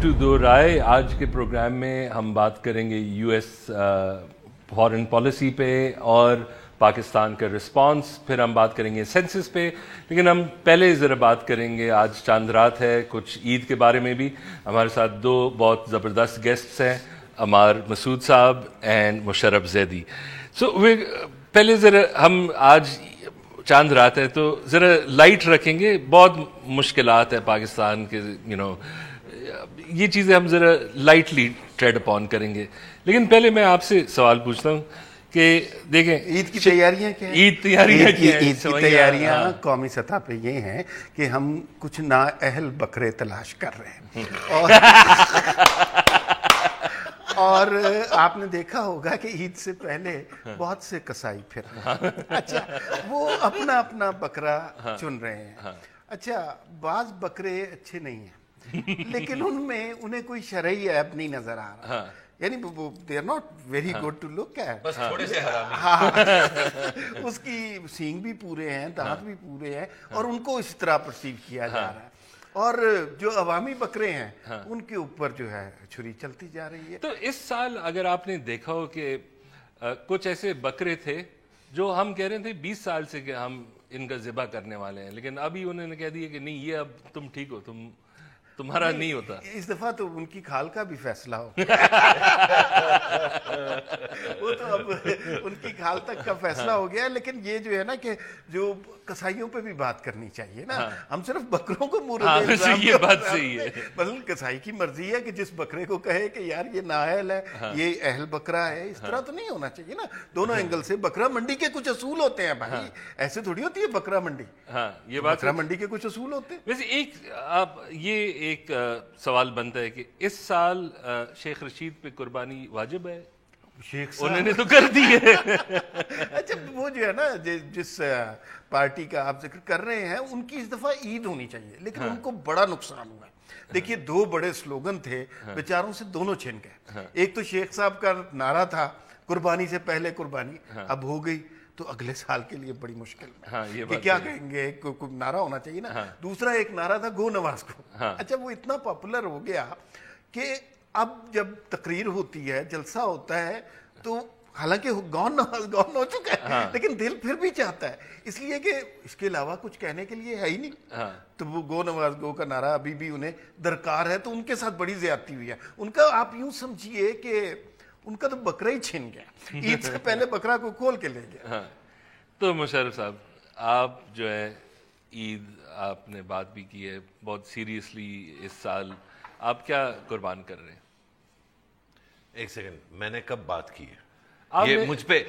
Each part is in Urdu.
ٹو دو رائے. آج کے پروگرام میں ہم بات کریں گے یو ایس فارن پالیسی پہ اور پاکستان کا رسپانس. پھر ہم بات کریں گے سینسس پہ, لیکن ہم پہلے ذرا بات کریں گے, آج چاند رات ہے, کچھ عید کے بارے میں بھی. ہمارے ساتھ دو بہت زبردست گیسٹس ہیں, عمار مسعود صاحب اینڈ مشرف زیدی. سو پہلے ذرا ہم آج چاند رات ہے تو ذرا لائٹ رکھیں گے. بہت مشکلات ہے پاکستان کے, یہ چیزیں ہم ذرا لائٹلی ٹریڈ اپون کریں گے. لیکن پہلے میں آپ سے سوال پوچھتا ہوں کہ دیکھیں عید کی تیاریاں کیا ہیں؟ عید تیاریاں کیا ہیں؟ عید کی تیاریاں قومی سطح پہ یہ ہیں کہ ہم کچھ نااہل بکرے تلاش کر رہے ہیں اور آپ نے دیکھا ہوگا کہ عید سے پہلے بہت سے کسائی پھر اچھا وہ اپنا اپنا بکرا چن رہے ہیں. اچھا بعض بکرے اچھے نہیں ہیں لیکن ان میں انہیں کوئی شرعی عیب نہیں نظر آ رہا, یعنی they are not very good to look at, بس تھوڑے سے حرامی. اس کی سینگ بھی پورے ہیں, دانت بھی پورے ہیں, اور ان کو اس طرح پرسیو کیا جا رہا ہے. اور جو عوامی بکرے ہیں ان کے اوپر جو ہے چھری چلتی جا رہی ہے. تو اس سال اگر آپ نے دیکھا ہو کہ کچھ ایسے بکرے تھے جو ہم کہہ رہے تھے 20 سال سے کہ ہم ان کا ذبح کرنے والے ہیں, لیکن ابھی انہوں نے کہہ دیا کہ نہیں, یہ اب تم ٹھیک ہو, تمہارا نہیں ہوتا. اس دفعہ تو ان کی کھال کا بھی فیصلہ ہو وہ تو اب ان کی کھال تک کا فیصلہ ہو گیا. لیکن یہ جو ہے نا کہ جو کسائیوں پہ بھی بات کرنی چاہیے نا, ہم صرف بکروں کو مورد الزام یہ بات صحیح ہے. بلکہ کسائی کی مرضی ہے کہ جس بکرے کو کہے کہ یار یہ نااہل ہے, یہ اہل بکرا ہے, اس طرح تو نہیں ہونا چاہیے نا. دونوں اینگل سے بکرا منڈی کے کچھ اصول ہوتے ہیں بھائی, ایسے تھوڑی ہوتی ہے بکرا منڈی. یہ بات بکرا منڈی کے کچھ اصول ہوتے ہیں. ویسے ایک سوال بنتا ہے کہ اس سال شیخ رشید پہ قربانی واجب ہے؟ شیخ انہوں نے تو کر دی ہے. اچھا وہ جو ہے نا جس پارٹی کا آپ ذکر کر رہے ہیں ان کی اس دفعہ عید ہونی چاہیے, لیکن ان کو بڑا نقصان ہوا ہے. دیکھیے دو بڑے سلوگن تھے, بیچاروں سے دونوں چھن گئے. ایک تو شیخ صاحب کا نعرہ تھا قربانی سے پہلے قربانی, اب ہو گئی تو اگلے سال کے لیے بڑی مشکل ہے کہ کیا کہیں گے. ایک نعرہ ہونا چاہیے نا. دوسرا ایک نعرہ تھا گو نواز کو. اچھا وہ اتنا پاپولر ہو گیا کہ اب جب تقریر ہوتی ہے, جلسہ ہوتا ہے, تو حالانکہ گون ہو چکا ہے لیکن دل پھر بھی چاہتا ہے, اس لیے کہ اس کے علاوہ کچھ کہنے کے لیے ہے ہی نہیں. تو وہ گو نواز گو کا نعرہ ابھی بھی انہیں درکار ہے, تو ان کے ساتھ بڑی زیادتی ہوئی ہے. ان کا آپ یوں سمجھیے کہ ان کا تو بکرا ہی چھن گیا, عید سے پہلے بکرا کو کھول کے لے گیا. تو مشرف صاحب آپ جو ہے عید آپ نے بات بھی کی ہے بہت سیریسلی, اس سال آپ کیا قربان کر رہے ہیں؟ ایک سیکنڈ, میں نے کب بات کی ہے؟ یہ مجھ پہ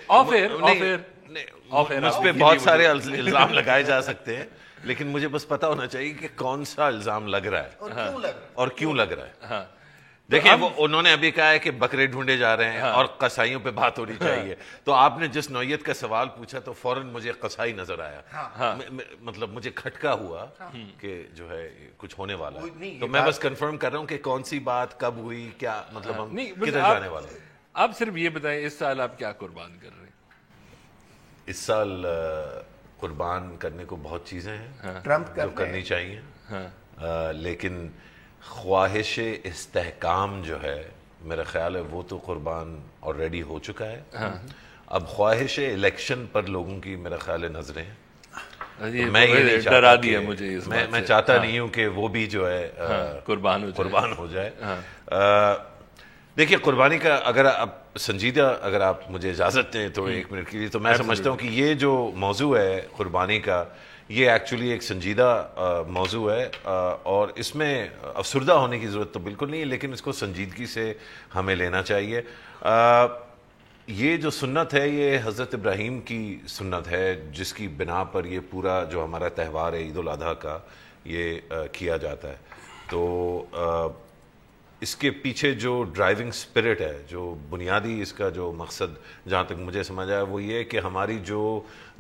بہت سارے الزام لگائے جا سکتے ہیں, لیکن مجھے بس پتا ہونا چاہیے کہ کون سا الزام لگ رہا ہے اور کیوں لگ رہا ہے. دیکھیں وہ انہوں نے ابھی کہا ہے کہ بکرے ڈھونڈے جا رہے ہیں اور قصائیوں پہ بات ہونی چاہیے, تو آپ نے جس نوعیت کا سوال پوچھا تو فوراً مجھے قصائی نظر آیا. مطلب مجھے کھٹکا ہوا کہ جو ہے کچھ ہونے والا ہے, تو میں بس کنفرم کر رہا ہوں کہ کون سی بات کب ہوئی, کیا مطلب ہم کدھر جانے والے ہیں. آپ صرف یہ بتائیں اس سال آپ کیا قربان کر رہے ہیں؟ اس سال قربان کرنے کو بہت چیزیں ہیں جو کرنی چاہیے, لیکن خواہش استحکام جو ہے میرا خیال ہے وہ تو قربان آلریڈی ہو چکا ہے. اب خواہش الیکشن پر لوگوں کی میرا خیال ہے نظریں ہیں, میں چاہتا نہیں ہوں کہ وہ بھی جو ہے قربان ہو جائے. دیکھیے قربانی کا اگر آپ سنجیدہ اگر آپ مجھے اجازت دیں تو ایک منٹ کے لیے, تو میں سمجھتا ہوں کہ یہ جو موضوع ہے قربانی کا, یہ ایکچولی ایک سنجیدہ موضوع ہے, اور اس میں افسردہ ہونے کی ضرورت تو بالکل نہیں ہے, لیکن اس کو سنجیدگی سے ہمیں لینا چاہیے. یہ جو سنت ہے یہ حضرت ابراہیم کی سنت ہے, جس کی بنا پر یہ پورا جو ہمارا تہوار ہے عید الاضحیٰ کا یہ کیا جاتا ہے. تو اس کے پیچھے جو ڈرائیونگ سپرٹ ہے, جو بنیادی اس کا جو مقصد جہاں تک مجھے سمجھ آیا وہ یہ کہ ہماری جو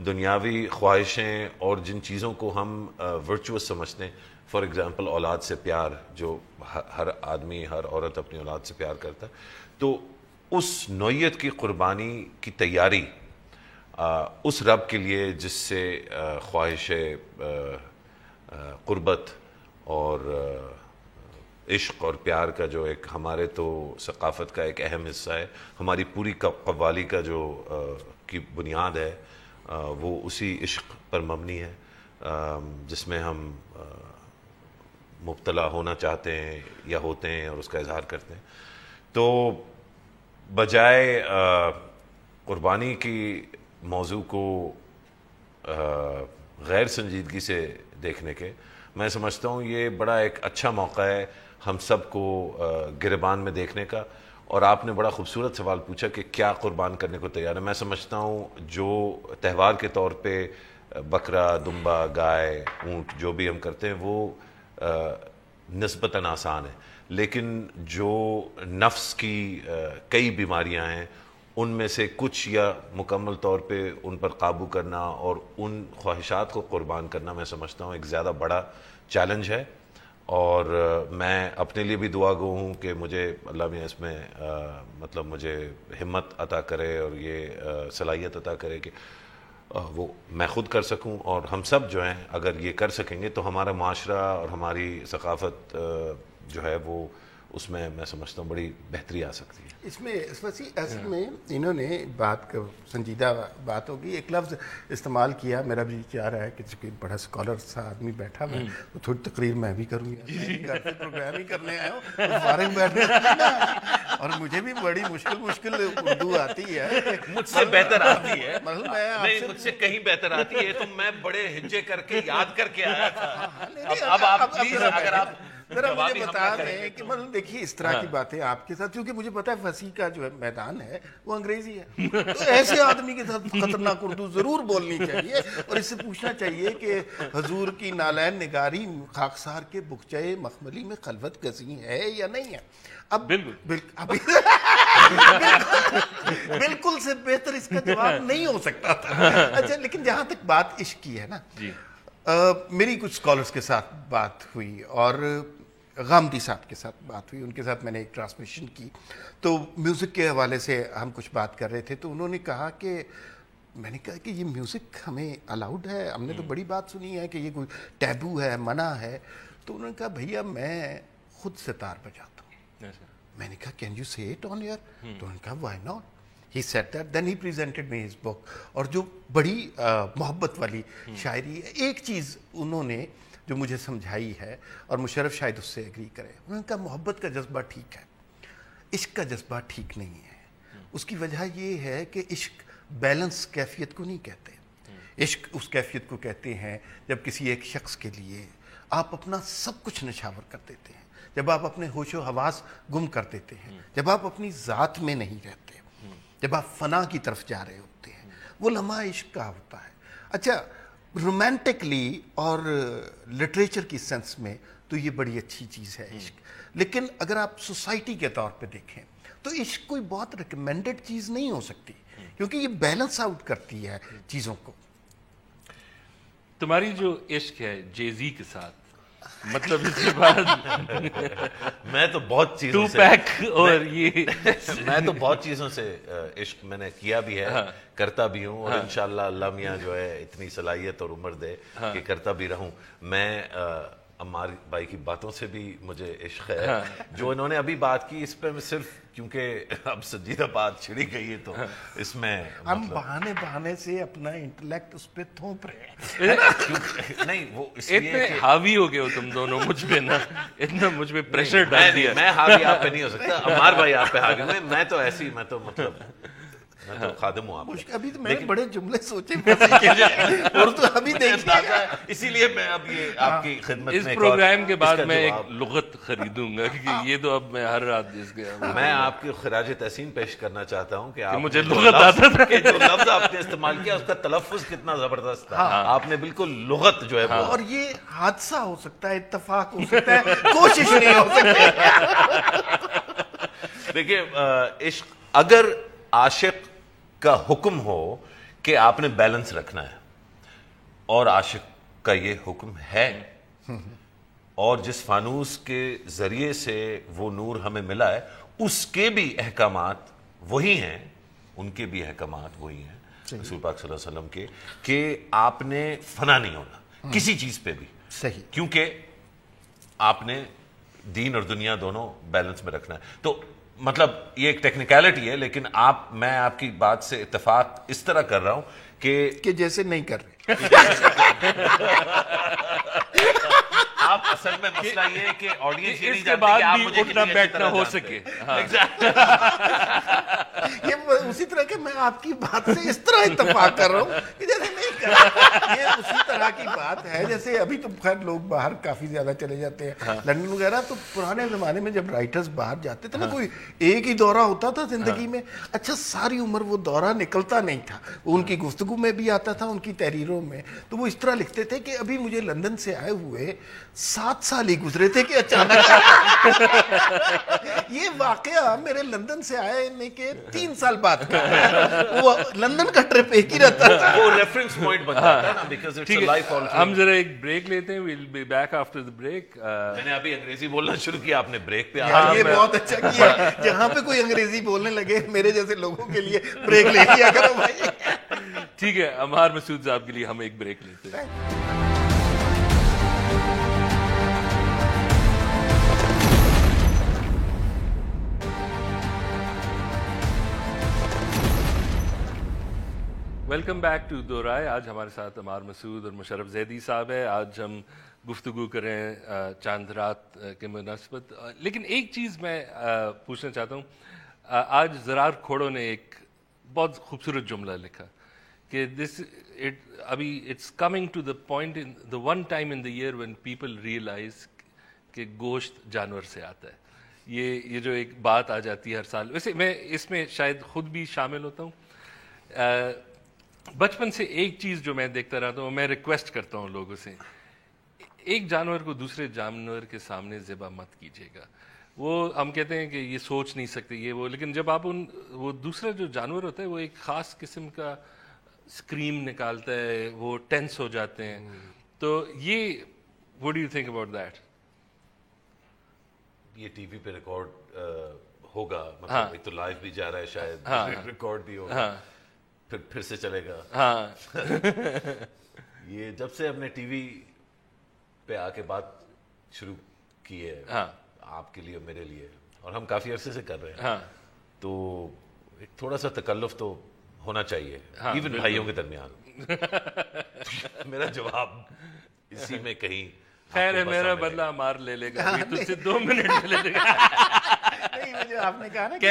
دنیاوی خواہشیں اور جن چیزوں کو ہم ورچوس سمجھتے ہیں, فار ایگزامپل اولاد سے پیار, جو ہر آدمی ہر عورت اپنی اولاد سے پیار کرتا ہے, تو اس نوعیت کی قربانی کی تیاری اس رب کے لیے جس سے خواہش قربت اور عشق اور پیار کا جو ایک ہمارے تو ثقافت کا ایک اہم حصہ ہے. ہماری پوری قوالی کا جو کی بنیاد ہے وہ اسی عشق پر مبنی ہے جس میں ہم مبتلا ہونا چاہتے ہیں یا ہوتے ہیں اور اس کا اظہار کرتے ہیں. تو بجائے قربانی کی موضوع کو غیر سنجیدگی سے دیکھنے کے, میں سمجھتا ہوں یہ بڑا ایک اچھا موقع ہے ہم سب کو گریبان میں دیکھنے کا. اور آپ نے بڑا خوبصورت سوال پوچھا کہ کیا قربان کرنے کو تیار ہے. میں سمجھتا ہوں جو تہوار کے طور پہ بکرا, دمبا, گائے, اونٹ جو بھی ہم کرتے ہیں وہ نسبتاً آسان ہے, لیکن جو نفس کی کئی بیماریاں ہیں ان میں سے کچھ یا مکمل طور پہ ان پر قابو کرنا اور ان خواہشات کو قربان کرنا میں سمجھتا ہوں ایک زیادہ بڑا چیلنج ہے. اور میں اپنے لیے بھی دعا گو ہوں کہ مجھے اللہ میاں اس میں مطلب مجھے ہمت عطا کرے اور یہ صلاحیت عطا کرے کہ وہ میں خود کر سکوں, اور ہم سب جو ہیں اگر یہ کر سکیں گے تو ہمارا معاشرہ اور ہماری ثقافت جو ہے وہ اس میں سمجھتا ہوں بڑی بہتری آ سکتی ہے. اس میں اصل میں انہوں نے بات سنجیدہ بات ہوگی, ایک لفظ استعمال کیا, میرا بھی چاہ رہا ہے کہ چونکہ بڑا اسکالر سا آدمی بیٹھا ہوا تو تھوڑی تقریر میں بھی کروں گا, پروگرام ہی کرنے آیا ہوں, فارغ بیٹھنے اور مجھے بھی بڑی مشکل اردو آتی ہے, مجھ سے بہتر آتی ہے, نہیں مجھ سے کہیں بہتر آتی ہے, تو میں بڑے ہجے کر کے یاد کر کے آیا تھا. اب آپ پلیز اگر آپ ذرا مجھے بتا دیں کہ مطلب دیکھیے اس طرح کی باتیں آپ کے ساتھ, کیونکہ مجھے پتا ہے فصیح کا جو میدان ہے وہ انگریزی ہے, تو ایسے آدمی کے ساتھ خطرناک اردو ضرور بولنی چاہیے اور اس سے پوچھنا چاہیے کہ حضور کی نالین نگاری خاکسار کے بخچے مخملی میں خلوت گزی ہے یا نہیں ہے. اب بالکل سے بہتر اس کا جواب نہیں ہو سکتا تھا. اچھا, لیکن جہاں تک بات عشق کی ہے نا, میری کچھ اسکالرس کے ساتھ بات ہوئی اور غامدی صاحب کے ساتھ بات ہوئی, ان کے ساتھ میں نے ایک ٹرانسمیشن کی, تو میوزک کے حوالے سے ہم کچھ بات کر رہے تھے, تو انہوں نے کہا کہ میں نے کہا کہ یہ میوزک ہمیں الاؤڈ ہے, ہم نے تو بڑی بات سنی ہے کہ یہ کوئی ٹیبو ہے, منع ہے. تو انہوں نے کہا بھیا میں خود ستار بجاتا ہوں. میں نے کہا can you say it on air? تو انہوں نے کہا why not. He said that, then he presented me his book. اور جو بڑی محبت والی شاعری ہے, ایک چیز انہوں نے جو مجھے سمجھائی ہے اور مشرف شاید اس سے ایگری کرے, انہوں نے کہا محبت کا جذبہ ٹھیک ہے, عشق کا جذبہ ٹھیک نہیں ہے. اس کی وجہ یہ ہے کہ عشق بیلنس کیفیت کو نہیں کہتے. عشق اس کیفیت کو کہتے ہیں جب کسی ایک شخص کے لیے آپ اپنا سب کچھ نشاور کر دیتے ہیں, جب آپ اپنے ہوش و حواس گم کر دیتے ہیں, جب آپ اپنی ذات میں نہیں رہتے, جب آپ فنا کی طرف جا رہے ہوتے ہیں, وہ لمحہ عشق کا ہوتا ہے. اچھا, رومانٹکلی اور لٹریچر کی سینس میں تو یہ بڑی اچھی چیز ہے عشق, لیکن اگر آپ سوسائٹی کے طور پہ دیکھیں تو عشق کوئی بہت ریکمینڈڈ چیز نہیں ہو سکتی, کیونکہ یہ بیلنس آؤٹ کرتی ہے چیزوں کو. تمہاری جو عشق ہے جے زی کے ساتھ, مطلب اس کے بعد میں تو بہت چیزوں سے اور یہ میں تو بہت چیزوں سے عشق میں نے کیا بھی ہے, کرتا بھی ہوں, اور انشاءاللہ اللہ میاں جو ہے اتنی صلاحیت اور عمر دے کہ کرتا بھی رہوں. میں عمار بھائی کی باتوں سے بھی مجھے عشق ہے. جو انہوں نے ابھی بات کی اس پہ میں صرف کیونکہ اب سنجیدہ بات چھڑی گئی ہے تو اس میں ہم بہانے سے اپنا انٹلیکٹ اس پہ تھوپ رہے ہیں. نہیں وہ اس لیے اتنے حاوی ہو گئے ہو تم دونوں مجھ پہ نا, اتنا مجھ پہ پریشر ڈال دیا. میں حاوی آپ پہ نہیں ہو سکتا, عمار بھائی آپ پہ حاوی ہوئے, میں تو ایسی میں تو مطلب میں تو خادم ہوں آپ. ابھی تو میں نے بڑے جملے سوچے اور تو ابھی دیکھیے, اسی لیے میں اب یہ آپ کی خدمت میں اس پروگرام کے بعد میں ایک لغت خریدوں گا, کیونکہ یہ تو اب میں ہر رات جس گیا. میں آپ کی خراج تحسین پیش کرنا چاہتا ہوں کہ آپ مجھے لغت آتا تھا, جو لفظ آپ نے استعمال کیا اس کا تلفظ کتنا زبردست تھا. آپ نے بالکل لغت جو ہے, اور یہ حادثہ ہو سکتا ہے, اتفاق ہو سکتا ہے, کوشش نہیں ہو سکتی. دیکھیے عشق, اگر عاشق کا حکم ہو کہ آپ نے بیلنس رکھنا ہے, اور عاشق کا یہ حکم ہے, اور جس فانوس کے ذریعے سے وہ نور ہمیں ملا ہے اس کے بھی احکامات وہی ہیں, ان کے بھی احکامات وہی ہیں رسول پاک صلی اللہ علیہ وسلم کے, کہ آپ نے فنا نہیں ہونا کسی چیز پہ بھی. صحیح. کیونکہ آپ نے دین اور دنیا دونوں بیلنس میں رکھنا ہے. تو مطلب یہ ایک ٹیکنیکلٹی ہے, لیکن میں آپ کی بات سے اتفاق اس طرح کر رہا ہوں کہ جیسے نہیں کر رہے آپ اصل میں مسئلہ یہ ہے کہ آڈینس یہ نہیں اس کے جانتی بعد کہ آپ بھی مجھے اٹھنا کتنی اچھی بیٹھنا طرح ہو جانتے سکے. یہ اسی طرح کہ میں آپ کی بات سے اس طرح اتفاق کر رہا ہوں کہ جیسے نہیں کر رہا. یہ اسی طرح کی بات ہے جیسے ابھی تو خیر لوگ باہر کافی زیادہ چلے جاتے ہیں لندن وغیرہ, تو پرانے زمانے میں جب رائٹرز باہر جاتے تھے نا, کوئی ایک ہی دورہ ہوتا تھا زندگی میں, اچھا ساری عمر وہ دورہ نکلتا نہیں تھا, ان کی گفتگو میں بھی آتا تھا, ان کی تحریروں میں, تو وہ اس طرح لکھتے تھے کہ ابھی مجھے لندن سے آئے ہوئے 7 سال ہی گزرے تھے کہ اچانک یہ واقعہ میرے لندن سے آئے کے 3 سال بعد کا, وہ لندن کا ٹرپ ایک ہی رہتا تھا, وہ ریفرنس پوائنٹ بن جاتا ہے نا, because it's a life altering. ہم ذرا ایک بریک لیتے ہیں, we'll be back after the break. میں نے ابھی انگریزی بولنا شروع کیا, آپ نے بریک پہ یہ بہت اچھا کیا. جہاں پہ کوئی انگریزی بولنے لگے میرے جیسے لوگوں کے لیے بریک لے لیا کرو بھائی. ٹھیک ہے, عمار مسعود صاحب کے لیے ہم ایک بریک لیتے ہیں. Welcome back to Do Raaye. آج ہمارے ساتھ عمار مسعود اور مشرف زیدی صاحب ہے. آج ہم گفتگو کریں چاند رات کے مناسبت, لیکن ایک چیز میں پوچھنا چاہتا ہوں. آج زرار کھوڑو نے ایک بہت خوبصورت جملہ لکھا کہ ابھی it's coming to the point in the one time in the year when people realise کہ گوشت جانور سے آتا ہے. یہ جو ایک بات آ جاتی ہے ہر سال. ویسے میں اس میں شاید خود بھی شامل ہوتا ہوں. بچپن سے ایک چیز جو میں دیکھتا رہتا ہوں, میں ریکویسٹ کرتا ہوں لوگوں سے, ایک جانور کو دوسرے جانور کے سامنے ذبح مت کیجیے گا. وہ ہم کہتے ہیں کہ یہ سوچ نہیں سکتے یہ وہ, لیکن جب آپ وہ دوسرا جو جانور ہوتا ہے وہ ایک خاص قسم کا اسکریم نکالتا ہے, وہ ٹینس ہو جاتے ہیں. تو یہ what do you think about that? یہ ٹی وی پہ ریکارڈ ہوگا, مطلب ایک تو لائیو بھی جا رہا ہے, شاید ریکارڈ بھی ہوگا, پھر سے چلے گا. ہاں یہ جب سے ہم نے ٹی وی پہ آ کے بات شروع کی ہے آپ کے لیے اور میرے لیے, اور ہم کافی عرصے سے کر رہے ہیں, تو ایک تھوڑا سا تکلف تو ہونا چاہیے ایون بھائیوں کے درمیان. میرا جواب اسی میں کہیں خیر ہے, میرا بدلہ مار لے لے گا, تجھ سے 2 منٹ میں لے لے گا. جو آپ نے کہا نا کہ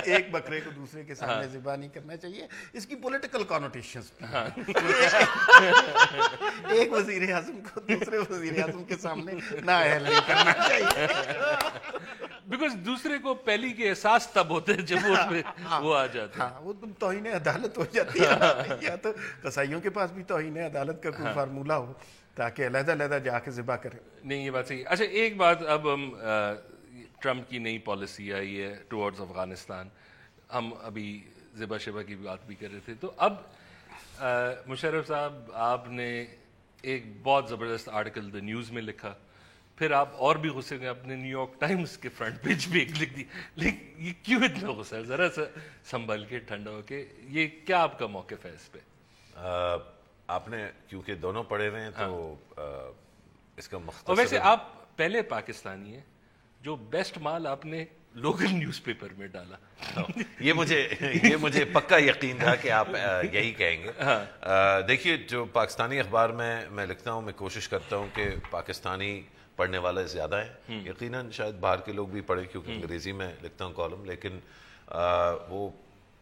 ایک بکرے کو دوسرے کے سامنے ذبح نہیں کرنا چاہیے, اس کی پولیٹیکل کانوٹیشنز ایک وزیر اعظم کو دوسرے وزیر اعظم کے سامنے نااہل نہیں کرنا چاہیے, بیکاز دوسرے کو پہلی کے احساس تب ہوتے ہیں جب وہ آ جاتے ہیں. ہاں, وہ توہین عدالت ہو جاتی ہے. یا تو قصائیوں کے پاس بھی توہین عدالت کا کوئی فارمولہ ہو تاکہ علیحدہ علیحدہ جا کے ذبح کریں. نہیں, یہ بات صحیح. اچھا ایک بات, اب ہم ٹرمپ کی نئی پالیسی آئی ہے ٹورڈز افغانستان, ہم ابھی ذبح شبہ کی بات بھی کر رہے تھے, تو اب مشرف صاحب آپ نے ایک بہت زبردست آرٹیکل دا نیوز میں لکھا, پھر آپ اور بھی غصے میں اپنے نیو یارک ٹائمز کے فرنٹ پیج پہ ایک لکھ دی. لیکن یہ کیوں اتنا غصہ ہے, ذرا سا سنبھل کے ٹھنڈا ہو کے, یہ کیا آپ کا موقف ہے اس پہ؟ آپ نے کیونکہ دونوں پڑھے ہوئے ہیں تو اس کا مختصر. اور ویسے آپ پہلے پاکستانی ہیں جو بیسٹ مال آپ نے لوکل نیوز پیپر میں ڈالا. یہ مجھے پکا یقین تھا کہ آپ یہی کہیں گے. دیکھیے, جو پاکستانی اخبار میں لکھتا ہوں, میں کوشش کرتا ہوں کہ پاکستانی پڑھنے والے زیادہ ہیں. یقیناً شاید باہر کے لوگ بھی پڑھیں کیونکہ انگریزی میں لکھتا ہوں کالم, لیکن وہ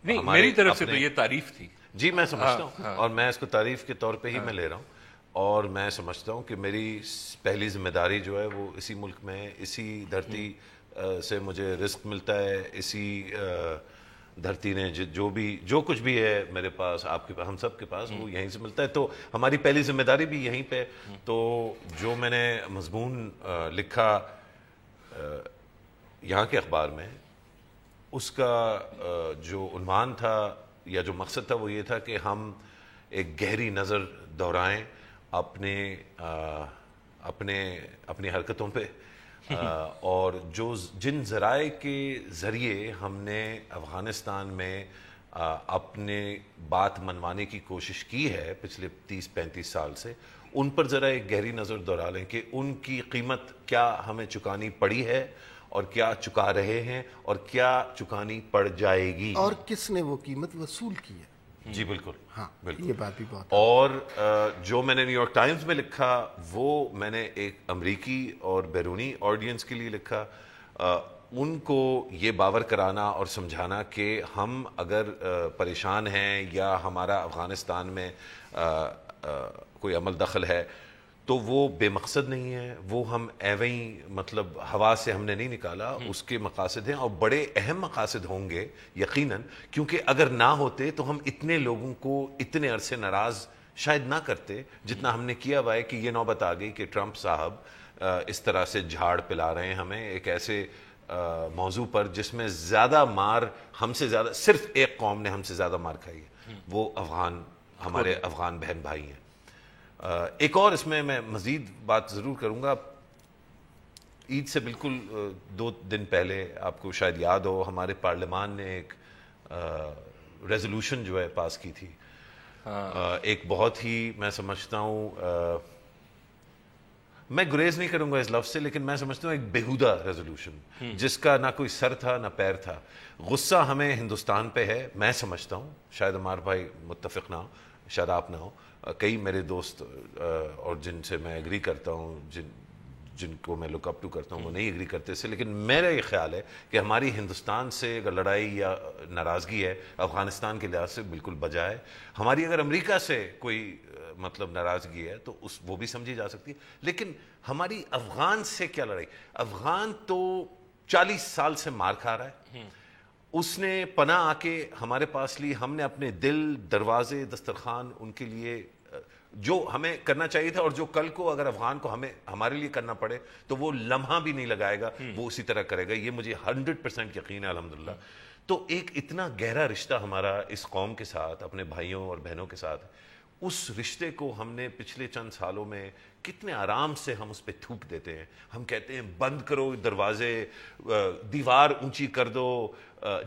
نہیں, میری طرف سے تو یہ تعریف تھی. جی میں سمجھتا ہوں, اور میں اس کو تعریف کے طور پہ ہی میں لے رہا ہوں, اور میں سمجھتا ہوں کہ میری پہلی ذمہ داری جو ہے وہ اسی ملک میں, اسی دھرتی سے مجھے رزق ملتا ہے, اسی دھرتی نے جو کچھ بھی ہے میرے پاس, آپ کے پاس, ہم سب کے پاس, وہ یہیں سے ملتا ہے. تو ہماری پہلی ذمہ داری بھی یہیں پہ. تو جو میں نے مضمون لکھا یہاں کے اخبار میں, اس کا جو عنوان تھا یا جو مقصد تھا وہ یہ تھا کہ ہم ایک گہری نظر دہرائیں اپنی حرکتوں پہ, اور جن ذرائع کے ذریعے ہم نے افغانستان میں اپنے بات منوانے کی کوشش کی ہے پچھلے 30-35 سال سے، ان پر ذرا ایک گہری نظر دوہرا لیں کہ ان کی قیمت کیا ہمیں چکانی پڑی ہے اور کیا چکا رہے ہیں اور کیا چکانی پڑ جائے گی، اور کس نے وہ قیمت وصول کی ہے. جی بالکل. ہاں بالکل. یہ بات بھی بہت اور جو میں نے نیو یارک ٹائمز میں لکھا وہ میں نے ایک امریکی اور بیرونی آڈینس کے لیے لکھا، ان کو یہ باور کرانا اور سمجھانا کہ ہم اگر پریشان ہیں یا ہمارا افغانستان میں کوئی عمل دخل ہے تو وہ بے مقصد نہیں ہے، وہ ہم ایویں مطلب ہوا سے ہم نے نہیں نکالا، اس کے مقاصد ہیں اور بڑے اہم مقاصد ہوں گے یقیناً، کیونکہ اگر نہ ہوتے تو ہم اتنے لوگوں کو اتنے عرصے ناراض شاید نہ کرتے جتنا ہم نے کیا ہوا ہے. کہ یہ نوبت آ گئی کہ ٹرمپ صاحب اس طرح سے جھاڑ پلا رہے ہیں ہمیں ایک ایسے موضوع پر جس میں زیادہ مار ہم سے زیادہ صرف ایک قوم نے ہم سے زیادہ مار کھائی ہے، وہ ہمارے افغان بہن بھائی ہیں. ایک اور اس میں مزید بات ضرور کروں گا. عید سے بالکل 2 دن پہلے آپ کو شاید یاد ہو ہمارے پارلیمان نے ایک ریزولوشن جو ہے پاس کی تھی، ایک بہت ہی میں سمجھتا ہوں، میں گریز نہیں کروں گا اس لفظ سے، لیکن میں سمجھتا ہوں ایک بیہودہ ریزولوشن جس کا نہ کوئی سر تھا نہ پیر تھا. غصہ ہمیں ہندوستان پہ ہے، میں سمجھتا ہوں، شاید عمار بھائی متفق نہ ہو، شاید آپ نہ ہو، کئی میرے دوست اور جن سے میں ایگری کرتا ہوں، جن کو میں لک اپ ٹو کرتا ہوں وہ نہیں ایگری کرتے سے، لیکن میرا یہ خیال ہے کہ ہماری ہندوستان سے اگر لڑائی یا ناراضگی ہے افغانستان کے لحاظ سے بالکل بجائے، ہماری اگر امریکہ سے کوئی مطلب ناراضگی ہے تو وہ بھی سمجھی جا سکتی ہے، لیکن ہماری افغان سے کیا لڑائی؟ افغان تو 40 سال سے مار کھا رہا ہے، اس نے پناہ آ کے ہمارے پاس لی، ہم نے اپنے دل، دروازے، دسترخوان ان کے لیے جو ہمیں کرنا چاہیے تھا، اور جو کل کو اگر افغان کو ہمارے لیے کرنا پڑے تو وہ لمحہ بھی نہیں لگائے گا، وہ اسی طرح کرے گا، یہ مجھے 100% یقین ہے الحمدللہ. تو ایک اتنا گہرا رشتہ ہمارا اس قوم کے ساتھ، اپنے بھائیوں اور بہنوں کے ساتھ، اس رشتے کو ہم نے پچھلے چند سالوں میں کتنے آرام سے ہم اس پہ تھوک دیتے ہیں. ہم کہتے ہیں بند کرو دروازے، دیوار اونچی کر دو،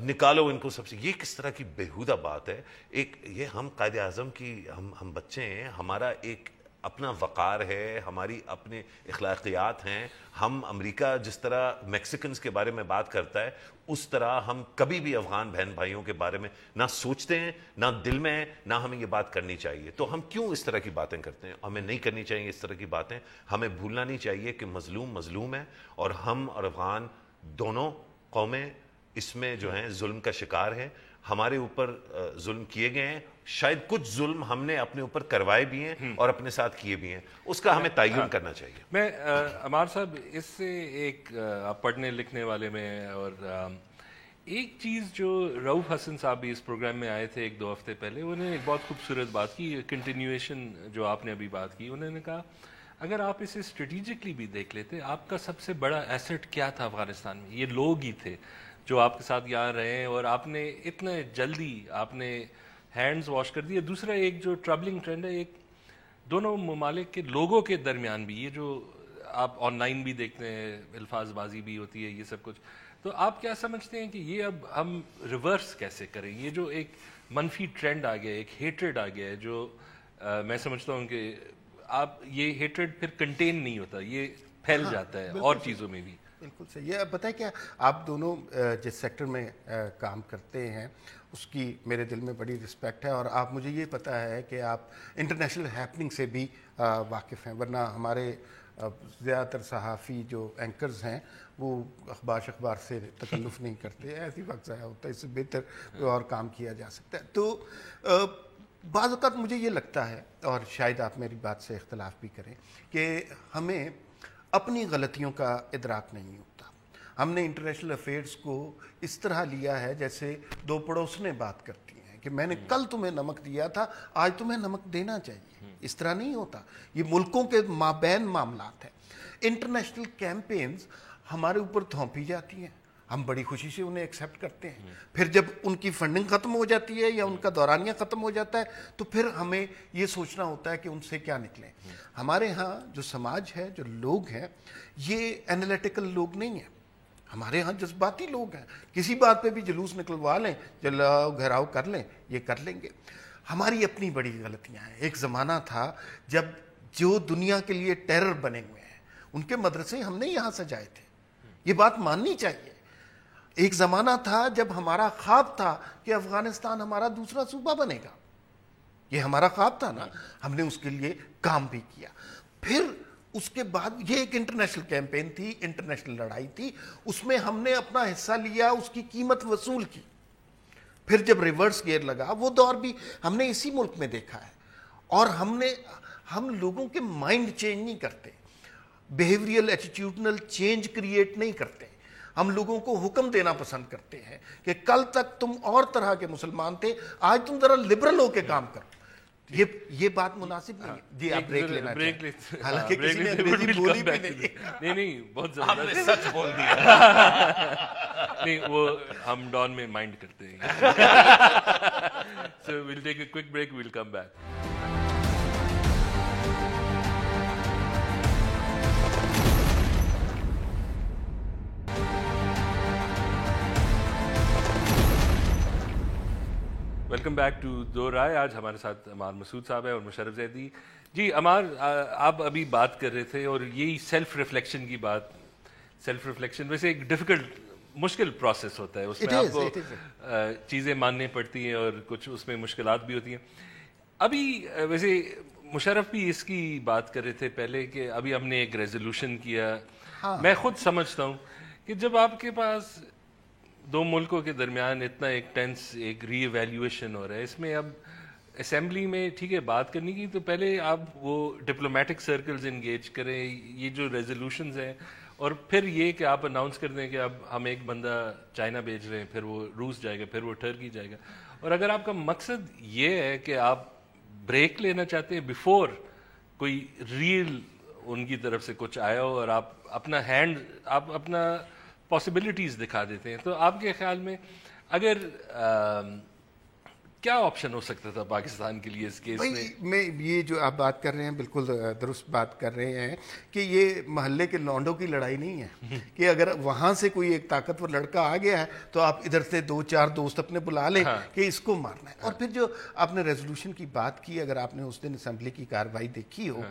نکالو ان کو سب سے. یہ کس طرح کی بیہودہ بات ہے. یہ ہم قائد اعظم کی ہم بچے ہیں، ہمارا ایک اپنا وقار ہے، ہماری اپنے اخلاقیات ہیں. ہم امریکہ جس طرح میکسیکنز کے بارے میں بات کرتا ہے اس طرح ہم کبھی بھی افغان بہن بھائیوں کے بارے میں نہ سوچتے ہیں، نہ دل میں ہے، نہ ہمیں یہ بات کرنی چاہیے. تو ہم کیوں اس طرح کی باتیں کرتے ہیں؟ ہمیں نہیں کرنی چاہیے اس طرح کی باتیں. ہمیں بھولنا نہیں چاہیے کہ مظلوم ہے، اور ہم اور افغان دونوں قومیں اس میں جو ہیں ظلم کا شکار ہیں. ہمارے اوپر ظلم کیے گئے ہیں، شاید کچھ ظلم ہم نے اپنے اوپر کروائے بھی ہیں اور اپنے ساتھ کیے بھی ہیں، اس کا ہمیں تعین کرنا چاہیے. میں عمار صاحب اس سے ایک آپ پڑھنے لکھنے والے میں، اور ایک چیز جو رؤوف حسن صاحب بھی اس پروگرام میں آئے تھے 1-2 ہفتے پہلے، انہوں نے ایک بہت خوبصورت بات کی، کنٹینیویشن جو آپ نے ابھی بات کی. انہوں نے کہا اگر آپ اسے اسٹریٹجکلی بھی دیکھ لیتے، آپ کا سب سے بڑا ایسٹ کیا تھا افغانستان میں؟ یہ لوگ ہی تھے جو آپ کے ساتھ یہاں رہے ہیں، اور آپ نے اتنے جلدی آپ نے ہینڈز واش کر دیے. دوسرا ایک جو ٹربلنگ ٹرینڈ ہے، ایک دونوں ممالک کے لوگوں کے درمیان بھی، یہ جو آپ آن لائن بھی دیکھتے ہیں، الفاظ بازی بھی ہوتی ہے، یہ سب کچھ. تو آپ کیا سمجھتے ہیں کہ یہ اب ہم ریورس کیسے کریں؟ یہ جو ایک منفی ٹرینڈ آ گیا، ایک ہیٹریڈ آ گیا ہے، جو میں سمجھتا ہوں کہ آپ یہ ہیٹریڈ پھر کنٹین نہیں ہوتا، یہ پھیل جاتا ہے اور چیزوں میں بھی. بالکل صحیح. یہ پتہ ہے کیا، آپ دونوں جس سیکٹر میں کام کرتے ہیں اس کی میرے دل میں بڑی رسپیکٹ ہے، اور آپ مجھے یہ پتہ ہے کہ آپ انٹرنیشنل ہیپننگ سے بھی واقف ہیں، ورنہ ہمارے زیادہ تر صحافی جو اینکرز ہیں وہ اخبار سے تکلف نہیں کرتے. ایسی وقت ضائع ہوتا ہے، اس سے بہتر کوئی اور کام کیا جا سکتا ہے. تو بعض اوقات مجھے یہ لگتا ہے، اور شاید آپ میری بات سے اختلاف بھی کریں، کہ ہمیں اپنی غلطیوں کا ادراک نہیں ہوتا. ہم نے انٹرنیشنل افیئرس کو اس طرح لیا ہے جیسے 2 پڑوسنیں بات کرتی ہیں کہ میں نے کل تمہیں نمک دیا تھا، آج تمہیں نمک دینا چاہیے. اس طرح نہیں ہوتا. یہ ملکوں کے مابین معاملات ہیں. انٹرنیشنل کیمپینز ہمارے اوپر تھوپی جاتی ہیں، ہم بڑی خوشی سے انہیں ایکسیپٹ کرتے ہیں. پھر جب ان کی فنڈنگ ختم ہو جاتی ہے یا ان کا دورانیہ ختم ہو جاتا ہے تو پھر ہمیں یہ سوچنا ہوتا ہے کہ ان سے کیا نکلیں. ہمارے ہاں جو سماج ہے، جو لوگ ہیں، یہ انالیٹیکل لوگ نہیں ہیں. ہمارے ہاں جذباتی لوگ ہیں, کسی بات پہ بھی جلوس نکلوا لیں, جلاؤ گھیراؤ کر لیں, یہ کر لیں گے. ہماری اپنی بڑی غلطیاں ہیں. ایک زمانہ تھا جب جو دنیا کے لیے ٹیرر بنے ہوئے ہیں ان کے مدرسے ہم نے یہاں سجائے تھے, یہ بات ماننی چاہیے. ایک زمانہ تھا جب ہمارا خواب تھا کہ افغانستان ہمارا دوسرا صوبہ بنے گا, یہ ہمارا خواب تھا نا, ہم نے اس کے لیے کام بھی کیا. پھر اس کے بعد یہ ایک انٹرنیشنل کیمپین تھی, انٹرنیشنل لڑائی تھی, اس میں ہم نے اپنا حصہ لیا, اس کی قیمت وصول کی. پھر جب ریورس گیئر لگا, وہ دور بھی ہم نے اسی ملک میں دیکھا ہے. اور ہم لوگوں کے مائنڈ چینج نہیں کرتے, بیہیویئرل ایٹیٹیوڈنل چینج کریٹ نہیں کرتے. ہم لوگوں کو حکم دینا پسند کرتے ہیں کہ کل تک تم اور طرح کے مسلمان تھے, آج تم ذرا لبرل ہو کے کام کرو. یہ بات مناسب نہیں. جی آپ بریک لینا چاہیں, حالانکہ کسی نے انگریزی بولی بھی نہیں. نہیں بہت زیادہ آپ نے سچ بول دیا. نہیں, وہ ہم ڈان میں مائنڈ کرتے ہیں. So we'll take a quick break, we'll come back. Welcome back to Do Raaye. آج ہمارے ساتھ عمار مسعود صاحب ہیں اور مشرف زیدی. جی عمار, آپ ابھی بات کر رہے تھے اور یہی سیلف ریفلیکشن کی بات. سیلف ریفلیکشن ویسے ایک ڈیفیکلٹ مشکل پروسیس ہوتا ہے, اس میں آپ کو چیزیں ماننی پڑتی ہیں اور کچھ اس میں مشکلات بھی ہوتی ہیں. ابھی ویسے مشرف بھی اس کی بات کر رہے تھے پہلے کہ ابھی ہم نے ایک ریزولوشن کیا. میں خود سمجھتا ہوں کہ جب آپ کے پاس دو ملکوں کے درمیان اتنا ایک ٹینس ایک ری ایویلیویشن ہو رہا ہے, اس میں اب اسمبلی میں ٹھیک ہے بات کرنے کی, تو پہلے آپ وہ ڈپلومیٹک سرکلز انگیج کریں, یہ جو ریزولوشنز ہیں, اور پھر یہ کہ آپ اناؤنس کر دیں کہ اب ہم ایک بندہ چائنا بھیج رہے ہیں, پھر وہ روس جائے گا, پھر وہ ٹرکی جائے گا. اور اگر آپ کا مقصد یہ ہے کہ آپ بریک لینا چاہتے ہیں بیفور کوئی ریل ان کی طرف سے کچھ آیا ہو اور آپ اپنا پاسبلٹیز دکھا دیتے ہیں, تو آپ کے خیال میں اگر کیا آپشن ہو سکتا تھا پاکستان کے لیے اس کیس میں یہ جو آپ بات کر رہے ہیں بالکل درست بات کر رہے ہیں کہ یہ محلے کے لونڈوں کی لڑائی نہیں ہے کہ اگر وہاں سے کوئی ایک طاقتور لڑکا آ گیا ہے تو آپ ادھر سے 2-4 دوست اپنے بلا لیں کہ اس کو مارنا ہے. اور پھر جو آپ نے ریزولوشن کی بات کی, اگر آپ نے اس دن اسمبلی کی کارروائی دیکھی ہو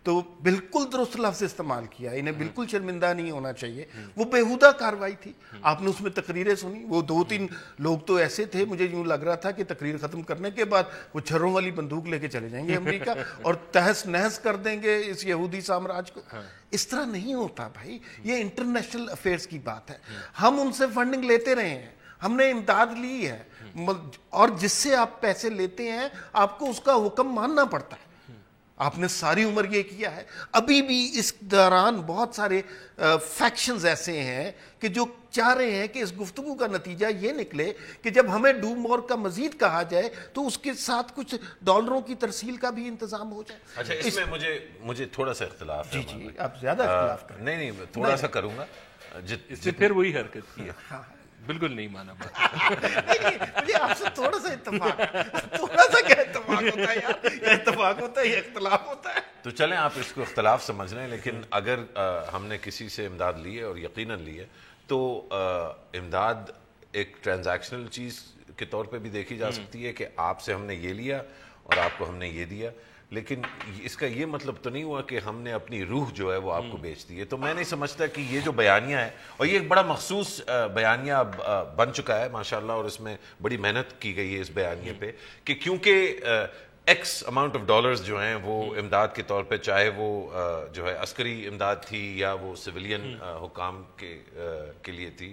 تو بالکل درست لفظ استعمال کیا, انہیں بالکل شرمندہ نہیں ہونا چاہیے. وہ بیہودہ کارروائی تھی. آپ نے اس میں تقریریں سنی, وہ 2-3 لوگ تو ایسے تھے مجھے یوں لگ رہا تھا کہ تقریر ختم کرنے کے بعد وہ چھروں والی بندوق لے کے چلے جائیں گے امریکہ اور تہس نہس کر دیں گے اس یہودی سامراج کو. اس طرح نہیں ہوتا بھائی, یہ انٹرنیشنل افیئرس کی بات ہے. ہم ان سے فنڈنگ لیتے رہے ہیں, ہم نے امداد لی ہے, اور جس سے آپ پیسے لیتے ہیں آپ کو اس کا حکم ماننا پڑتا ہے. آپ نے ساری عمر یہ کیا ہے. ابھی بھی اس دوران بہت سارے فیکشنز ایسے ہیں کہ جو چاہ رہے ہیں کہ اس گفتگو کا نتیجہ یہ نکلے کہ جب ہمیں ڈو مور کا مزید کہا جائے تو اس کے ساتھ کچھ ڈالروں کی ترسیل کا بھی انتظام ہو جائے. اچھا, اس میں مجھے تھوڑا سا اختلاف ہے. جی آپ زیادہ اختلاف کریں. نہیں تھوڑا سا کروں گا. اس سے پھر وہی حرکت کی ہے, بالکل نہیں مانا مجھے آپ سے تھوڑا سا اتفاق ہوتا ہے یار, اتفاق ہوتا ہے, یہ اختلاف ہوتا ہے. تو چلیں آپ اس کو اختلاف سمجھ رہے ہیں, لیکن اگر ہم نے کسی سے امداد لی ہے اور یقیناً لی ہے تو امداد ایک ٹرانزیکشنل چیز کے طور پہ بھی دیکھی جا سکتی ہے کہ آپ سے ہم نے یہ لیا اور آپ کو ہم نے یہ دیا, لیکن اس کا یہ مطلب تو نہیں ہوا کہ ہم نے اپنی روح جو ہے وہ آپ کو بیچ دی ہے. تو میں نہیں سمجھتا کہ یہ جو بیانیہ ہے, اور یہ ایک بڑا مخصوص بیانیہ بن چکا ہے ماشاءاللہ, اور اس میں بڑی محنت کی گئی ہے اس بیانیے پہ, کہ کیونکہ ایکس اماؤنٹ آف ڈالرز جو ہیں وہ امداد کے طور پہ, چاہے وہ جو ہے عسکری امداد تھی یا وہ سویلین حکام کے لیے تھی,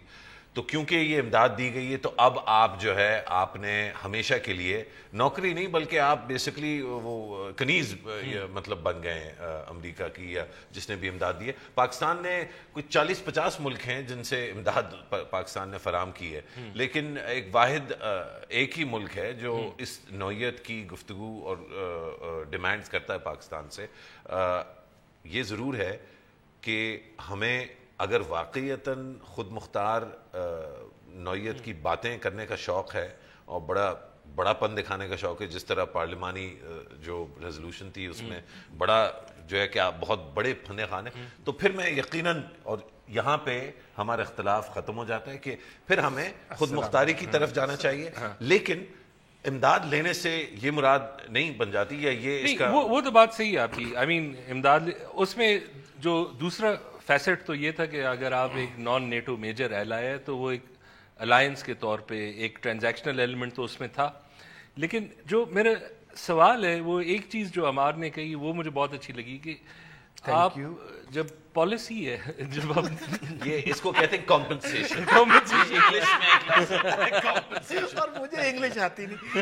تو کیونکہ یہ امداد دی گئی ہے تو اب آپ جو ہے آپ نے ہمیشہ کے لیے نوکری نہیں بلکہ آپ بیسکلی وہ کنیز مطلب بن گئے ہیں امریکہ کی یا جس نے بھی امداد دی ہے. پاکستان نے کوئی 40-50 ملک ہیں جن سے امداد پاکستان نے فراہم کی ہے, لیکن ایک واحد ایک ہی ملک ہے جو اس نوعیت کی گفتگو اور ڈیمانڈز کرتا ہے پاکستان سے. یہ ضرور ہے کہ ہمیں اگر واقعیتاً خود مختار نوعیت کی باتیں کرنے کا شوق ہے اور بڑا بڑا پن دکھانے کا شوق ہے. جس طرح پارلیمانی جو ریزولوشن تھی اس میں بڑا جو ہے کہ آپ بہت بڑے فن خان ہیں, تو پھر میں یقیناً, اور یہاں پہ ہمارا اختلاف ختم ہو جاتا ہے کہ پھر ہمیں خود مختاری کی طرف جانا چاہیے, لیکن امداد لینے سے یہ مراد نہیں بن جاتی, یا یہ اس کا وہ تو بات صحیح ہے آپ کی. آئی مین امداد, اس میں جو دوسرا فیسٹ تو یہ تھا کہ اگر آپ ایک نان نیٹو میجر ایلائی ہے تو وہ ایک الائنس کے طور پہ ایک ٹرانزیکشنل ایلیمنٹ تو اس میں تھا. لیکن جو میرا سوال ہے, وہ ایک چیز جو عمار نے کہی وہ مجھے بہت اچھی لگی کہ آپ جب پالیسی ہے, جب آپ یہ اس کو کہتے ہیں کمپنسیشن, اور مجھے انگلش آتی نہیں.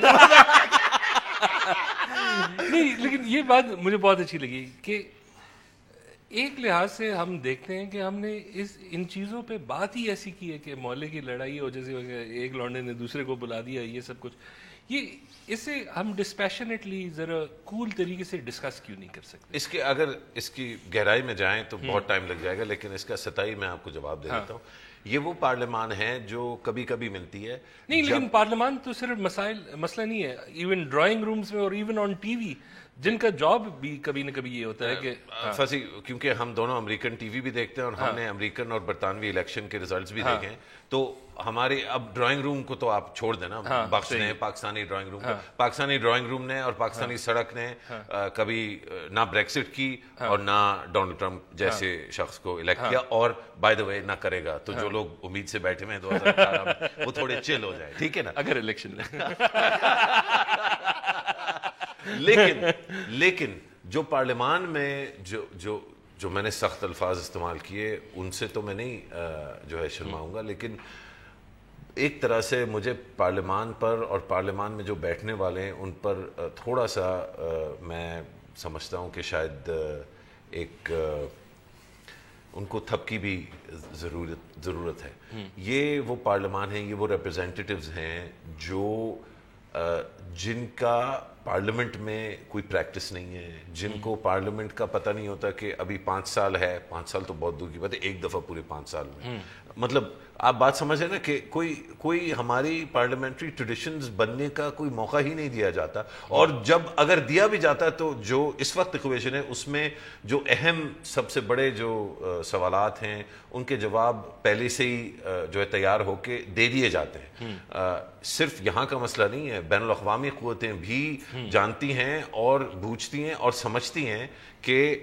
نہیں, لیکن یہ بات مجھے بہت اچھی لگی کہ ایک لحاظ سے ہم دیکھتے ہیں کہ ہم نے ان چیزوں پہ بات ہی ایسی کی ہے کہ محلے کی لڑائی ہو, جیسے ایک لونڈے نے دوسرے کو بلا دیا, یہ سب کچھ. یہ اسے ہم ڈسپیشنیٹلی ذرا کول طریقے سے ڈسکس کیوں نہیں کر سکتے؟ اس کے اگر اس کی گہرائی میں جائیں تو بہت ٹائم لگ جائے گا, لیکن اس کا سطحی میں آپ کو جواب دے دیتا ہوں. یہ وہ پارلیمان ہے جو کبھی کبھی ملتی ہے. نہیں, لیکن پارلیمان تو صرف مسئلہ نہیں ہے, ایون ڈرائنگ رومز میں اور ایون آن ٹی وی, جن کا جاب بھی کبھی نہ کبھی یہ ہوتا ہے کہ فصیح, کیونکہ ہم دونوں امریکن ٹی وی بھی دیکھتے ہیں اور ہم نے امریکن اور برطانوی الیکشن کے ریزلٹس بھی دیکھے ہیں, تو ہمارے اب ڈرائنگ روم کو تو آپ چھوڑ دینا, بخش نے پاکستانی ڈرائنگ روم کو, پاکستانی ڈرائنگ روم نے اور پاکستانی سڑک نے کبھی نہ بریکسٹ کی اور نہ ڈونلڈ ٹرمپ جیسے شخص کو الیکٹ کیا, اور بائی دا وے نہ کرے گا. تو جو لوگ امید سے بیٹھے ہوئے ہیں 2018 میں وہ تھوڑے چل ہو جائے, ٹھیک ہے نا, اگر الیکشن لیکن جو پارلیمان میں جو میں نے سخت الفاظ استعمال کیے ان سے تو میں نہیں جو ہے شرماؤں گا, لیکن ایک طرح سے مجھے پارلیمان پر اور پارلیمان میں جو بیٹھنے والے ہیں ان پر تھوڑا سا میں سمجھتا ہوں کہ شاید ایک ان کو تھپکی بھی ضرورت ہے. یہ وہ پارلیمان ہیں, یہ وہ ریپرزینٹیٹیوز ہیں جو جن کا پارلیمنٹ میں کوئی پریکٹس نہیں ہے, جن کو پارلیمنٹ کا پتہ نہیں ہوتا کہ ابھی 5 سال ہے, 5 سال تو بہت دور کی بات ہے, ایک دفعہ پورے 5 سال میں, مطلب آپ بات سمجھ رہے ہیں نا کہ کوئی ہماری پارلیمنٹری ٹریڈیشنز بننے کا کوئی موقع ہی نہیں دیا جاتا, اور جب اگر دیا بھی جاتا تو جو اس وقت ایکویشن ہے اس میں جو اہم سب سے بڑے جو سوالات ہیں ان کے جواب پہلے سے ہی جو ہے تیار ہو کے دے دیے جاتے ہیں. صرف یہاں کا مسئلہ نہیں ہے, بین الاقوامی قوتیں بھی جانتی ہیں اور بوجھتی ہیں اور سمجھتی ہیں کہ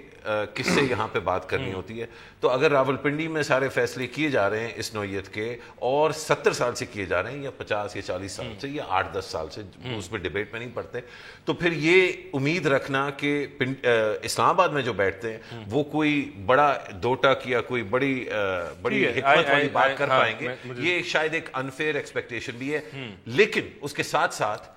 کس سے یہاں پہ بات کرنی ہوتی ہے. تو اگر راولپنڈی میں سارے فیصلے کیے جا رہے ہیں اس نوعیت کے اور 70 سال سے کیے جا رہے ہیں یا 50 یا 40 سال سے یا 8-10 سال سے, اس میں ڈیبیٹ میں نہیں پڑتے, تو پھر یہ امید رکھنا کہ اسلام آباد میں جو بیٹھتے ہیں وہ کوئی بڑا 2 ٹک یا کوئی بڑی حکمت والی بات کر پائیں گے, یہ شاید ایک انفیئر ایکسپیکٹیشن بھی ہے. لیکن اس کے ساتھ ساتھ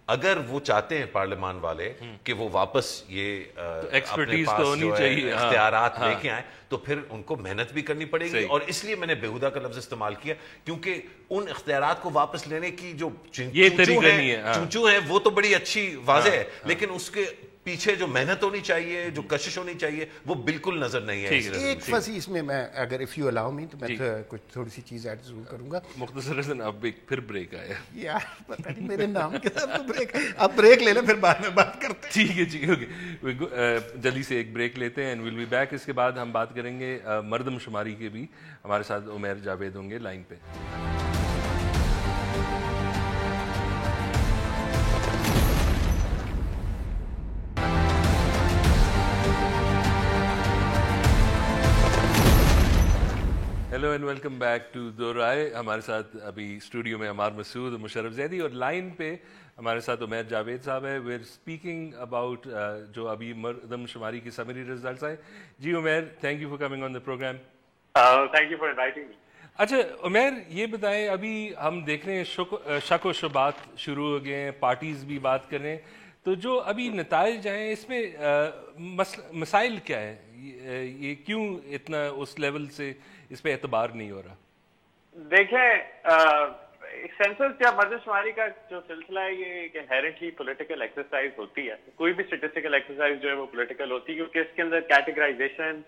اگر وہ چاہتے ہیں پارلیمان والے کہ وہ واپس یہ ایکسپرٹیز تو ہونی چاہیے, اختیارات لے کے آئیں, تو پھر ان کو محنت بھی کرنی پڑے گی. اور اس لیے میں نے بیہودہ کا لفظ استعمال کیا, کیونکہ ان اختیارات کو واپس لینے کی جو چونچو ہے وہ تو بڑی اچھی واضح ہے, لیکن اس کے پیچھے جو محنت ہونی چاہیے, جو کشش ہونی چاہیے, وہ بالکل نظر نہیں ہے. ایک فصیح اس میں اگر اف یو الاؤ می تو میں کچھ تھوڑی سی چیز ایڈ ضرور کروں گا. مختصراً اب ایک پھر بریک آیا یار, پتہ نہیں میرے نام کے ساتھ تو بریک, اب بریک لے لیں پھر بعد میں بات کرتے ہیں. ٹھیک ہے, اوکے, جلدی سے ایک بریک لیتے ہیں اینڈ ویل بی بیک. اس کے بعد ہم بات کریں گے مردم شماری کے بھی. ہمارے ساتھ عمیر جاوید ہوں گے لائن پہ. Hello and welcome back to Do Raaye. ہمارے ساتھ ابھی اسٹوڈیو میں عمار مسعود, مشرف زیدی, اور لائن پہ ہمارے ساتھ عمیر جاوید صاحب ہے. وی آر اسپیکنگ اباؤٹ جو ابھی مردم شماری کی سمری ریزلٹس آئے. جی Umair, thank you for coming on the programme. Thank you for inviting me. اچھا عمیر, یہ بتائیں, ابھی ہم دیکھ رہے ہیں شک و شبہات شروع ہو گئے ہیں, پارٹیز بھی بات کر رہے ہیں, تو جو ابھی نتائج آئے اس میں مسائل کیا ہے؟ یہ کیوں اتنا اس لیول سے اس پہ اعتبار نہیں ہو رہا؟ دیکھیں, سینسس یا مردم شماری کا جو سلسلہ ہے یہ ایک انہیرنٹلی پولیٹیکل ایکسرسائز ہوتی ہے. کوئی بھی اسٹیٹسٹیکل ایکسرسائز جو ہے وہ پولیٹیکل ہوتی ہے, کیونکہ اس کے اندر کیٹیگرائزیشن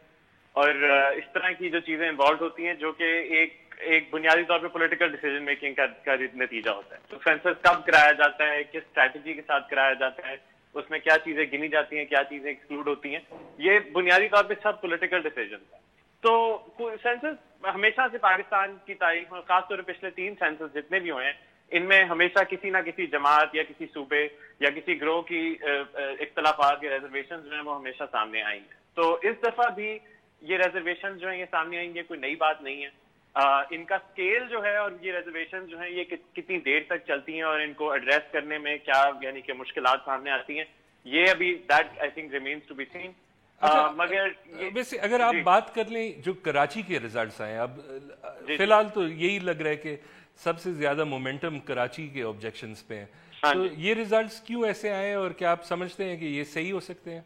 اور اس طرح کی جو چیزیں انوالوڈ ہوتی ہیں جو کہ ایک ایک بنیادی طور پہ پولیٹیکل ڈیسیجن میکنگ کا نتیجہ ہوتا ہے. تو سینسس کب کرایا جاتا ہے, کس اسٹریٹجی کے ساتھ کرایا جاتا ہے, اس میں کیا چیزیں گنی جاتی ہیں, کیا چیزیں ایکسکلوڈ ہوتی ہیں, یہ بنیادی طور پہ سب پولیٹیکل ڈیسیجن ہے. تو سینسس ہمیشہ سے پاکستان کی تاریخ میں, خاص طور پہ پچھلے 3 سینسس جتنے بھی ہوئے ہیں, ان میں ہمیشہ کسی نہ کسی جماعت یا کسی صوبے یا کسی گروہ کی اختلافات یا ریزرویشن جو ہیں وہ ہمیشہ سامنے آئی ہیں. تو اس دفعہ بھی یہ ریزرویشن جو ہیں یہ سامنے آئیں گے, کوئی نئی بات نہیں ہے. ان کا اسکیل جو ہے اور یہ ریزرویشن جو ہیں یہ کتنی دیر تک چلتی ہیں اور ان کو ایڈریس کرنے میں کیا یعنی کہ مشکلات سامنے آتی ہیں, یہ ابھی that I think remains to be seen. مگر ویسے اگر آپ بات کر لیں جو کراچی کے ریزلٹس آئے, اب فی الحال تو یہی لگ رہا ہے کہ سب سے زیادہ مومنٹم کراچی کے آبجیکشنز پہ ہیں, تو یہ ریزلٹس کیوں ایسے آئے اور کیا آپ سمجھتے ہیں کہ یہ صحیح ہو سکتے ہیں؟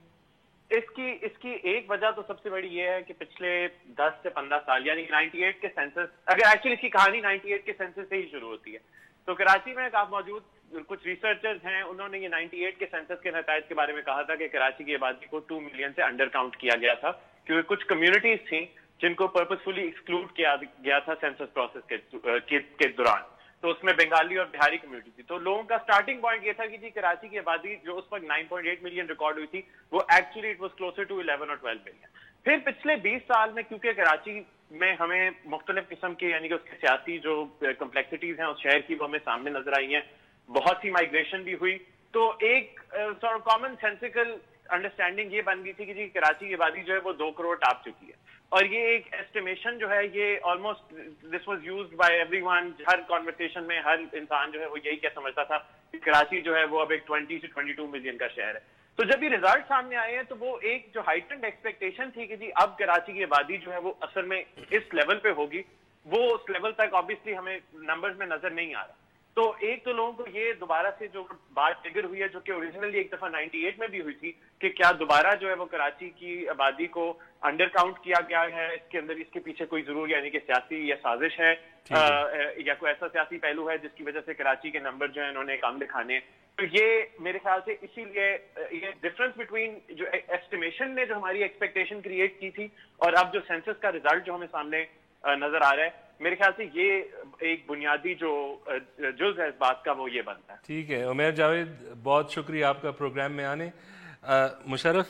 اس کی ایک وجہ تو سب سے بڑی یہ ہے کہ پچھلے 10 سے 15 سال یعنی 98 کے سینسس, اگر ایکچولی اس کی کہانی 98 کے سینسس سے ہی شروع ہوتی ہے. تو کراچی میں آپ موجود کچھ ریسرچرز ہیں, انہوں نے یہ 98 کے سینسس کے نتائج کے بارے میں کہا تھا کہ کراچی کی آبادی کو 2 ملین سے انڈر کاؤنٹ کیا گیا تھا, کیونکہ کچھ کمیونٹیز تھیں جن کو پرپسفلی ایکسکلوڈ کیا گیا تھا سینسس پروسیس کے دوران. تو اس میں بنگالی اور بہاری کمیونٹی تھی. تو لوگوں کا سٹارٹنگ پوائنٹ یہ تھا کہ جی کراچی کی آبادی جو اس وقت 9.8 ملین ریکارڈ ہوئی تھی وہ actually it was closer to 11 اور 12 ملین. پھر پچھلے 20 سال میں کیونکہ کراچی میں ہمیں مختلف قسم کے یعنی کہ اس کے سیاسی جو کمپلیکسٹیز ہیں اس شہر کی وہ ہمیں سامنے نظر آئی ہیں, بہت سی مائگریشن بھی ہوئی, تو ایک کامن سینسیکل انڈرسٹینڈنگ یہ بن گئی تھی کہ جی کراچی کی آبادی جو ہے وہ 2 کروڑ ٹاپ چکی ہے. اور یہ ایک ایسٹیمیشن جو ہے یہ almost this was used by every one, Hare conversation میں ہر انسان جو ہے وہ یہی کیا سمجھتا تھا کہ کراچی جو ہے وہ اب ایک 20 سے 22 ملین کا شہر ہے. تو جب یہ ریزلٹ سامنے آئے ہیں تو وہ ایک جو ہائٹنڈ ایکسپیکٹیشن تھی کہ جی اب کراچی کی آبادی جو ہے وہ اصل میں اس لیول پہ ہوگی, وہ اس لیول تک آبویسلی ہمیں نمبرز میں نظر نہیں آ رہا. تو ایک تو لوگوں کو یہ دوبارہ سے جو بات ٹریگر ہوئی ہے جو کہ اوریجنلی ایک دفعہ 98 میں بھی ہوئی تھی کہ کیا دوبارہ جو ہے وہ کراچی کی آبادی کو انڈر کاؤنٹ کیا گیا ہے, اس کے اندر اس کے پیچھے کوئی ضرور یعنی کہ سیاسی یا سازش ہے یا کوئی ایسا سیاسی پہلو ہے جس کی وجہ سے کراچی کے نمبر جو ہیں انہوں نے کم دکھانے ہیں. تو یہ میرے خیال سے اسی لیے یہ ڈفرنس بٹوین جو ایسٹیمیشن نے جو ہماری ایکسپیکٹیشن کریٹ کی تھی اور اب جو سینسس کا ریزلٹ جو ہمیں سامنے نظر آ رہا ہے, میرے خیال سے یہ ایک بنیادی جو جز ہے اس بات کا وہ یہ بنتا ہے. ٹھیک ہے عمیر جاوید, بہت شکریہ آپ کا پروگرام میں آنے. مشرف,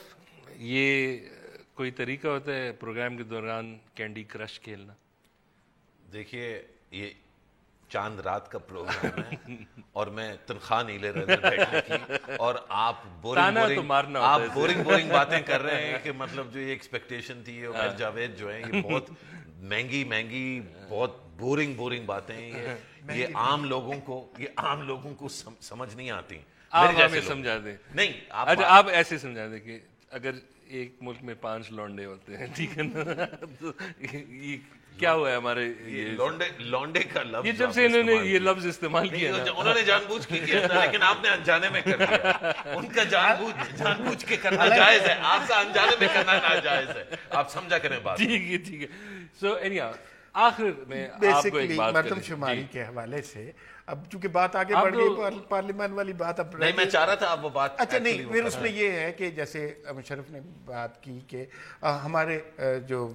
یہ کوئی طریقہ ہوتا ہے پروگرام کے دوران کینڈی کرش کھیلنا؟ دیکھیے یہ چاند رات کا پروگرام ہے اور میں تنخواہ نہیں لے رہا بیٹھنے کی, اور آپ بورنگ باتیں کر رہے ہیں کہ مطلب جو یہ ایکسپیکٹیشن تھی عمیر جاوید جو ہے یہ بہت مہنگی بہت بورنگ باتیں ہیں, یہ عام لوگوں کو سمجھ نہیں آتی. آپ ہمیں سمجھا دیں. نہیں آپ ایسے سمجھا دیں کہ اگر ایک ملک میں 5 لونڈے ہوتے ہیں, ٹھیک ہے نا, کیا ہوا ہے ہمارے لونڈے کا لفظ, یہ جب سے انہوں نے یہ لفظ استعمال کیا انہوں نے جان بوجھ کے کیا تھا, لیکن آپ نے انجانے میں کر دیا. ان کا جان بوجھ کے کرنا جائز ہے, آپ کا انجانے میں کرنا ناجائز ہے. آپ سمجھا کریں بات. ٹھیک ہے. سو اینیہاؤ آخر میں آپ کو ایک بات مردم شماری کے حوالے سے اب چونکہ بات آگے بڑھ گئی پارلیمان والی بات, اب نہیں میں چاہ رہا تھا آپ وہ بات. اچھا نہیں, پھر اس میں یہ ہے کہ جیسے مشرف نے بات کی کہ ہمارے جو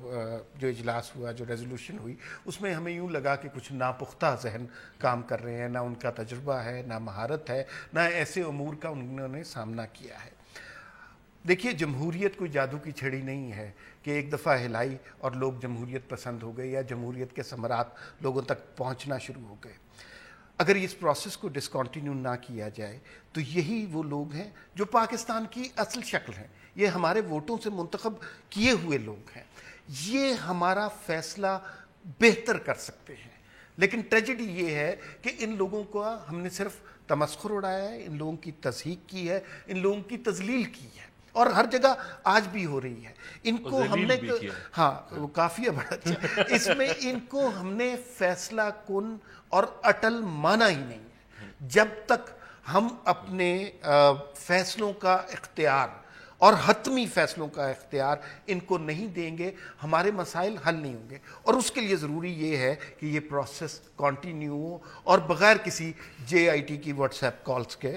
اجلاس ہوا, جو ریزولوشن ہوئی, اس میں ہمیں یوں لگا کہ کچھ ناپختہ ذہن کام کر رہے ہیں, نہ ان کا تجربہ ہے, نہ مہارت ہے, نہ ایسے امور کا انہوں نے سامنا کیا ہے. دیکھیے جمہوریت کوئی جادو کی چھڑی نہیں ہے کہ ایک دفعہ ہلائی اور لوگ جمہوریت پسند ہو گئے یا جمہوریت کے ثمرات لوگوں تک پہنچنا شروع ہو گئے. اگر اس پروسیس کو ڈسکنٹینیو نہ کیا جائے تو یہی وہ لوگ ہیں جو پاکستان کی اصل شکل ہیں, یہ ہمارے ووٹوں سے منتخب کیے ہوئے لوگ ہیں, یہ ہمارا فیصلہ بہتر کر سکتے ہیں. لیکن ٹریجڈی یہ ہے کہ ان لوگوں کو ہم نے صرف تمسخر اڑایا ہے, ان لوگوں کی تضحیک کی ہے, ان لوگوں کی تذلیل کی ہے, اور ہر جگہ آج بھی ہو رہی ہے. ان کو ہم نے وہ کافی ہے بڑا اچھا, اس میں ان کو ہم نے فیصلہ کن اور اٹل مانا ہی نہیں ہے. جب تک ہم اپنے فیصلوں کا اختیار اور حتمی فیصلوں کا اختیار ان کو نہیں دیں گے, ہمارے مسائل حل نہیں ہوں گے. اور اس کے لیے ضروری یہ ہے کہ یہ پروسیس کنٹینیو ہو اور بغیر کسی JIT کی واٹس ایپ کالز کے